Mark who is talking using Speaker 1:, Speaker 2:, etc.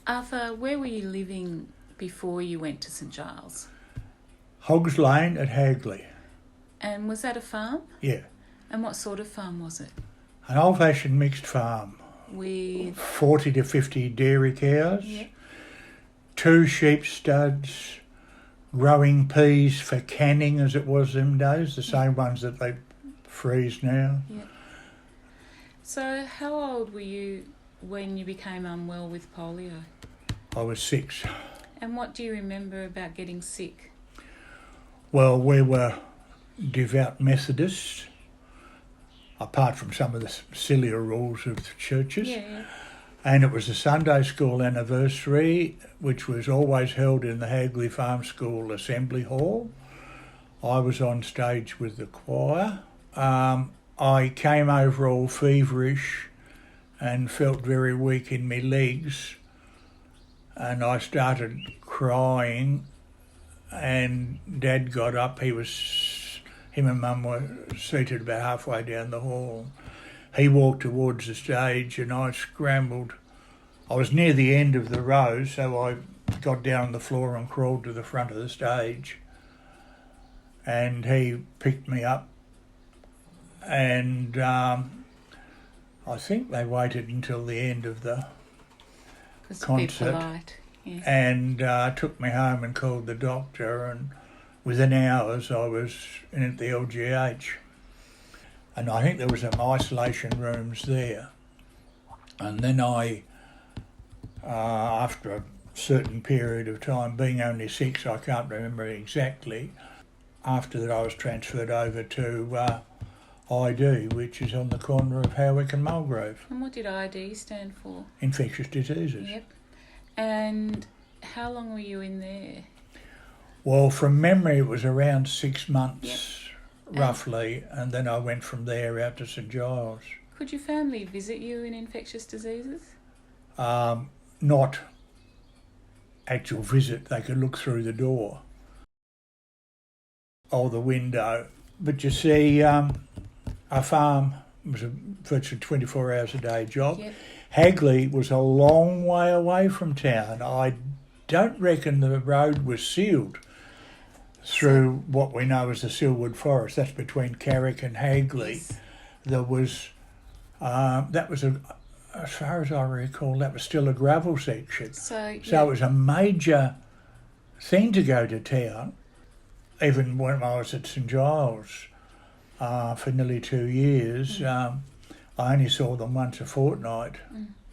Speaker 1: Arthur, where were you living before you went to St. Giles?
Speaker 2: Hogs Lane at Hagley.
Speaker 1: And was that a farm?
Speaker 2: Yeah.
Speaker 1: And what sort of farm was it?
Speaker 2: An old-fashioned mixed farm.
Speaker 1: With
Speaker 2: 40 to 50 dairy cows,
Speaker 1: Yep.
Speaker 2: 2 sheep studs, growing peas for canning as it was them days, the same ones that they freeze now.
Speaker 1: Yep. So how old were you when you became unwell with polio?
Speaker 2: I was 6.
Speaker 1: And what do you remember about getting sick?
Speaker 2: Well, we were devout Methodists, apart from some of the sillier rules of the churches.
Speaker 1: Yeah.
Speaker 2: And it was a Sunday school anniversary, which was always held in the Hagley Farm School Assembly Hall. I was on stage with the choir. I came over all feverish and felt very weak in my legs. And I started crying, and Dad got up. Him and Mum were seated about halfway down the hall. He walked towards the stage and I scrambled. I was near the end of the row, so I got down on the floor and crawled to the front of the stage. And he picked me up, and I think they waited until the end of the concert.
Speaker 1: Polite. Yeah.
Speaker 2: And took me home and called the doctor, and within hours I was in at the LGH. And I think there was some isolation rooms there. And then I, after a certain period of time, being only 6, I can't remember exactly, after that I was transferred over to ID, which is on the corner of Howick and Mulgrove.
Speaker 1: And what did ID stand for?
Speaker 2: Infectious diseases.
Speaker 1: Yep. And how long were you in there?
Speaker 2: Well, from memory it was around 6 months. Yep. Roughly, and then I went from there out to St. Giles.
Speaker 1: Could your family visit you in infectious diseases?
Speaker 2: Not actual visit. They could look through the door or the window. But you see, our farm was a virtually 24 hours a day job.
Speaker 1: Yep.
Speaker 2: Hagley was a long way away from town. I don't reckon the road was sealed through what we know as the Silwood Forest. That's between Carrick and Hagley.
Speaker 1: Yes.
Speaker 2: There was, as far as I recall, that was still a gravel section. So it was a major thing to go to town. Even when I was at St. Giles for nearly 2 years, I only saw them once a fortnight.